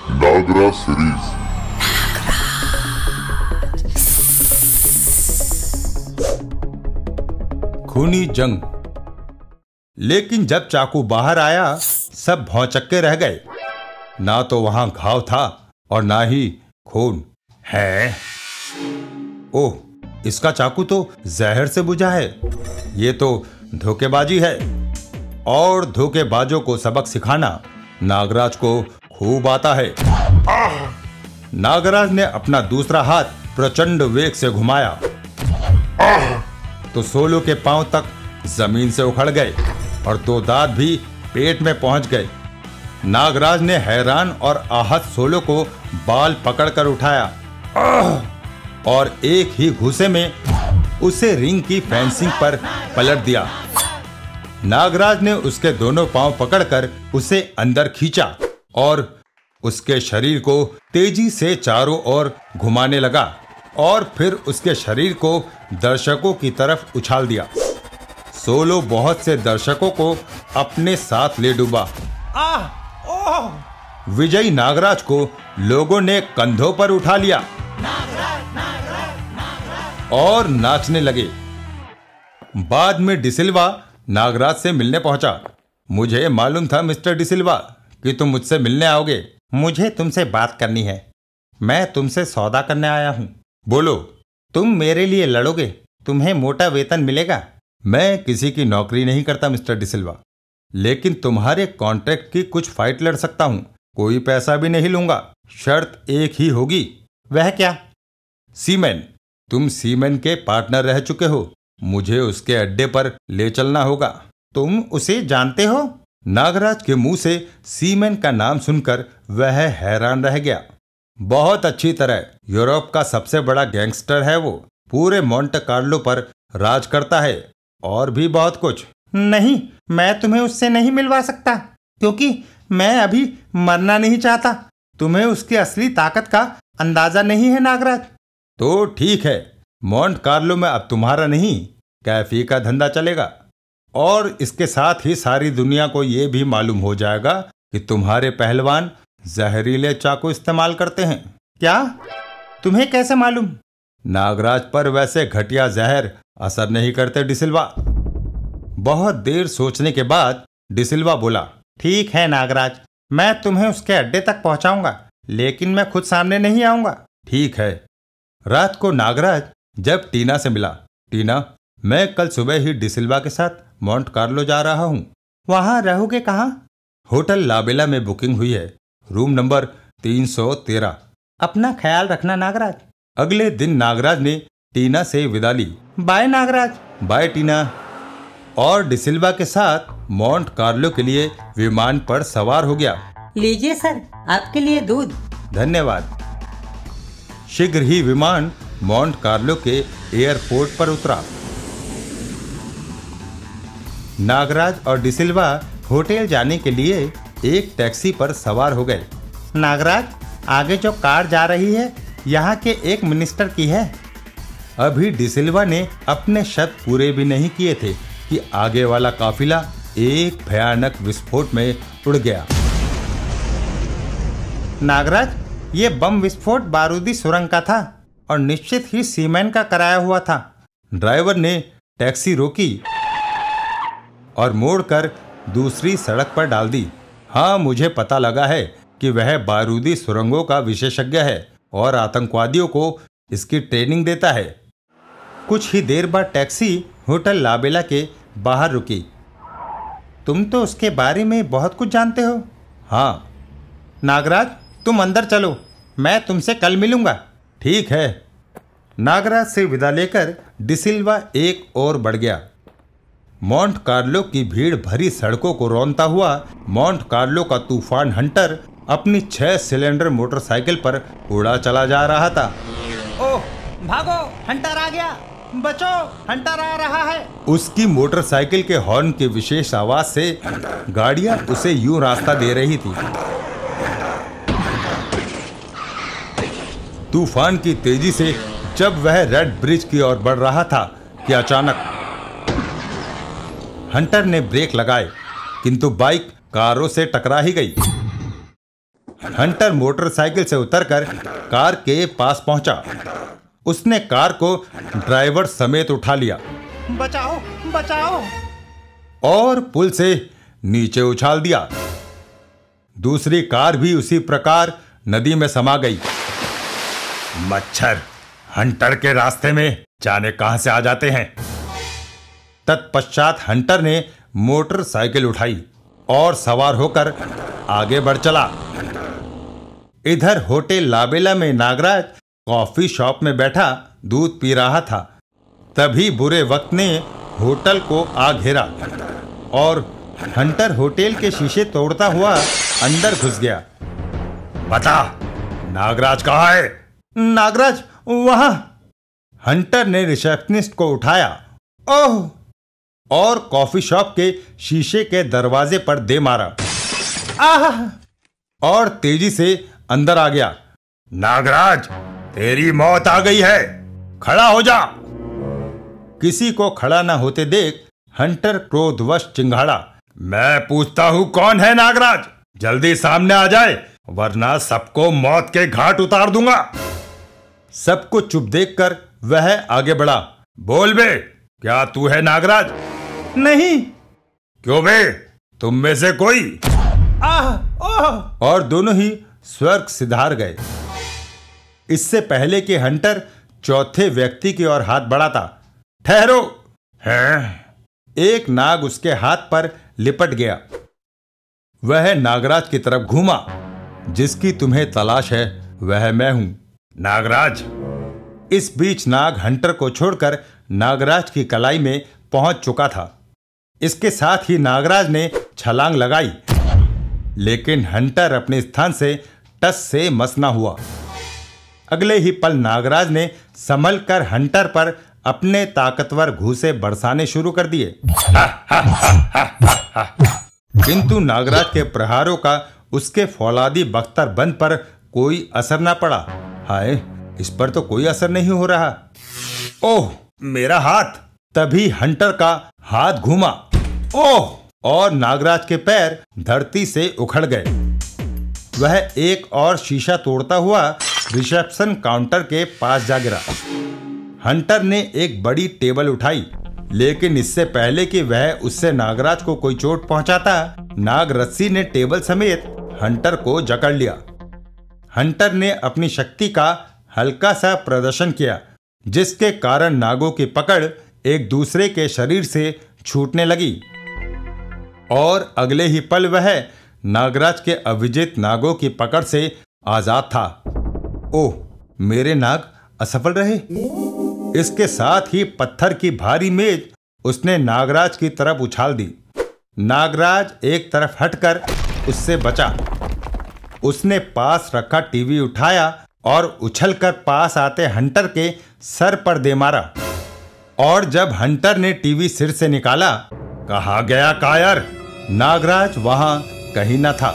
Nagraj series. खूनी जंग। लेकिन जब चाकू बाहर आया सब भौंचक्के रह गए। ना तो वहां घाव था और ना ही खून है। ओह, इसका चाकू तो जहर से बुझा है। ये तो धोखेबाजी है और धोखेबाजों को सबक सिखाना नागराज को खूब आता है। नागराज ने अपना दूसरा हाथ प्रचंड वेग से घुमाया तो सोलो के पांव तक जमीन से उखड़ गए और दो दांत भी पेट में पहुंच गए। नागराज ने हैरान और आहत सोलो को बाल पकड़कर उठाया और एक ही घूसे में उसे रिंग की फेंसिंग पर पलट दिया। नागराज ने उसके दोनों पांव पकड़कर उसे अंदर खींचा और उसके शरीर को तेजी से चारों ओर घुमाने लगा और फिर उसके शरीर को दर्शकों की तरफ उछाल दिया। सोलो बहुत से दर्शकों को अपने साथ ले डूबा। विजयी नागराज को लोगों ने कंधों पर उठा लिया और नाचने लगे। बाद में डिसिल्वा नागराज से मिलने पहुंचा। मुझे मालूम था मिस्टर डिसिल्वा कि तुम मुझसे मिलने आओगे। मुझे तुमसे बात करनी है। मैं तुमसे सौदा करने आया हूं। बोलो। तुम मेरे लिए लड़ोगे? तुम्हें मोटा वेतन मिलेगा। मैं किसी की नौकरी नहीं करता मिस्टर डिसिल्वा, लेकिन तुम्हारे कॉन्ट्रैक्ट की कुछ फाइट लड़ सकता हूं। कोई पैसा भी नहीं लूंगा। शर्त एक ही होगी। वह क्या? सीमेन। तुम सीमेन के पार्टनर रह चुके हो। मुझे उसके अड्डे पर ले चलना होगा। तुम उसे जानते हो? नागराज के मुंह से सीमेन का नाम सुनकर वह हैरान रह गया। बहुत अच्छी तरह। यूरोप का सबसे बड़ा गैंगस्टर है वो। पूरे मोंटे कार्लो पर राज करता है और भी बहुत कुछ। नहीं, मैं तुम्हें उससे नहीं मिलवा सकता क्योंकि मैं अभी मरना नहीं चाहता। तुम्हें उसकी असली ताकत का अंदाजा नहीं है नागराज। तो ठीक है, मोंटे कार्लो में अब तुम्हारा नहीं कैफी का धंधा चलेगा और इसके साथ ही सारी दुनिया को यह भी मालूम हो जाएगा कि तुम्हारे पहलवान जहरीले चाकू इस्तेमाल करते हैं। क्या? तुम्हें कैसे मालूम? नागराज पर वैसे घटिया जहर असर नहीं करते डिसिल्वा। बहुत देर सोचने के बाद डिसिल्वा बोला, ठीक है नागराज, मैं तुम्हें उसके अड्डे तक पहुंचाऊंगा, लेकिन मैं खुद सामने नहीं आऊंगा। ठीक है। रात को नागराज जब टीना से मिला, टीना, मैं कल सुबह ही डिसिल्वा के साथ मोंटे कार्लो जा रहा हूं। वहां रहोगे कहाँ? होटल लाबेला में बुकिंग हुई है, रूम नंबर 313। अपना ख्याल रखना नागराज। अगले दिन नागराज ने टीना से विदा ली। बाय नागराज। बाय टीना। और डिसिल्वा के साथ मोंटे कार्लो के लिए विमान पर सवार हो गया। लीजिए सर, आपके लिए दूध। धन्यवाद। शीघ्र ही विमान मोंटे कार्लो के एयरपोर्ट पर उतरा। नागराज और डिसिल्वा होटल जाने के लिए एक टैक्सी पर सवार हो गए। नागराज, आगे जो कार जा रही है यहाँ के एक मिनिस्टर की है। अभी डिसिल्वा ने अपने शब्द पूरे भी नहीं किए थे कि आगे वाला काफिला एक भयानक विस्फोट में उड़ गया। नागराज, ये बम विस्फोट बारूदी सुरंग का था और निश्चित ही सीमेन का कराया हुआ था। ड्राइवर ने टैक्सी रोकी और मोड़कर दूसरी सड़क पर डाल दी। हाँ, मुझे पता लगा है कि वह बारूदी सुरंगों का विशेषज्ञ है और आतंकवादियों को इसकी ट्रेनिंग देता है। कुछ ही देर बाद टैक्सी होटल लाबेला के बाहर रुकी। तुम तो उसके बारे में बहुत कुछ जानते हो। हाँ। नागराज, तुम अंदर चलो, मैं तुमसे कल मिलूंगा। ठीक है। नागराज से विदा लेकर डिसिल्वा एक और बढ़ गया। मोंटे कार्लो की भीड़ भरी सड़कों को रौंदता हुआ मोंटे कार्लो का तूफान हंटर अपनी 6 सिलेंडर मोटरसाइकिल पर उड़ा चला जा रहा था। ओह, भागो, हंटर आ गया, बचो, हंटर आ रहा है। उसकी मोटरसाइकिल के हॉर्न की विशेष आवाज से गाड़ियां उसे यूं रास्ता दे रही थी। तूफान की तेजी से जब वह रेड ब्रिज की ओर बढ़ रहा था कि अचानक हंटर ने ब्रेक लगाए, किंतु बाइक कारों से टकरा ही गई। हंटर मोटरसाइकिल से उतरकर कार के पास पहुंचा। उसने कार को ड्राइवर समेत उठा लिया। बचाओ बचाओ! और पुल से नीचे उछाल दिया। दूसरी कार भी उसी प्रकार नदी में समा गई। मच्छर हंटर के रास्ते में जाने कहां से आ जाते हैं। तत्पश्चात हंटर ने मोटरसाइकिल उठाई और सवार होकर आगे बढ़ चला। इधर होटल लाबेला में नागराज कॉफी शॉप में बैठा दूध पी रहा था। तभी बुरे वक्त ने होटल को आ घेरा और हंटर होटल के शीशे तोड़ता हुआ अंदर घुस गया। बता, नागराज कहाँ है? नागराज वहां। हंटर ने रिसेप्शनिस्ट को उठाया। ओह! और कॉफी शॉप के शीशे के दरवाजे पर दे मारा। आह! और तेजी से अंदर आ गया। नागराज, तेरी मौत आ गई है, खड़ा हो जा। किसी को खड़ा न होते देख हंटर क्रोधवश चिंघाड़ा। मैं पूछता हूं कौन है नागराज? जल्दी सामने आ जाए, वरना सबको मौत के घाट उतार दूंगा। सबको चुप देखकर वह आगे बढ़ा। बोल बे, क्या तू है नागराज? नहीं। क्यों बे, तुम में से कोई? और दोनों ही स्वर्ग सिधार गए। इससे पहले कि हंटर चौथे व्यक्ति की ओर हाथ बढ़ाता, ठहरो। है? एक नाग उसके हाथ पर लिपट गया। वह नागराज की तरफ घूमा। जिसकी तुम्हें तलाश है वह मैं हूं, नागराज। इस बीच नाग हंटर को छोड़कर नागराज की कलाई में पहुंच चुका था। इसके साथ ही नागराज ने छलांग लगाई, लेकिन हंटर अपने स्थान से टस से मस न हुआ। अगले ही पल नागराज ने संभल कर हंटर पर अपने ताकतवर घूंसे बरसाने शुरू कर दिए। किंतु नागराज के प्रहारों का उसके फौलादी बख्तरबंद पर कोई असर न पड़ा। हाय, इस पर तो कोई असर नहीं हो रहा। ओह, मेरा हाथ! तभी हंटर का हाथ घूमा। ओह! और नागराज के पैर धरती से उखड़ गए। वह एक और शीशा तोड़ता हुआ रिसेप्शन काउंटर के पास जा गिरा। हंटर ने एक बड़ी टेबल उठाई, लेकिन इससे पहले कि वह उससे नागराज को कोई चोट पहुंचाता, नाग रस्सी ने टेबल समेत हंटर को जकड़ लिया। हंटर ने अपनी शक्ति का हल्का सा प्रदर्शन किया, जिसके कारण नागों की पकड़ एक दूसरे के शरीर से छूटने लगी और अगले ही पल वह नागराज के अविजित नागों की पकड़ से आजाद था। ओह, मेरे नाग असफल रहे। इसके साथ ही पत्थर की भारी मेज उसने नागराज की तरफ उछाल दी। नागराज एक तरफ हटकर उससे बचा। उसने पास रखा टीवी उठाया और उछलकर पास आते हंटर के सर पर दे मारा। और जब हंटर ने टीवी सिर से निकाला, कहाँ गया कायर? नागराज वहां कहीं न था।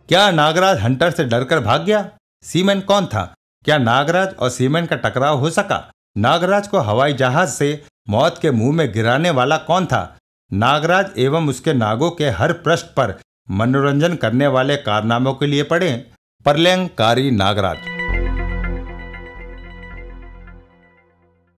क्या नागराज हंटर से डरकर भाग गया? सीमैन कौन था? क्या नागराज और सीमैन का टकराव हो सका? नागराज को हवाई जहाज से मौत के मुंह में गिराने वाला कौन था? नागराज एवं उसके नागों के हर पृष्ठ पर मनोरंजन करने वाले कारनामों के लिए पढ़ें प्रलयंकारी नागराज।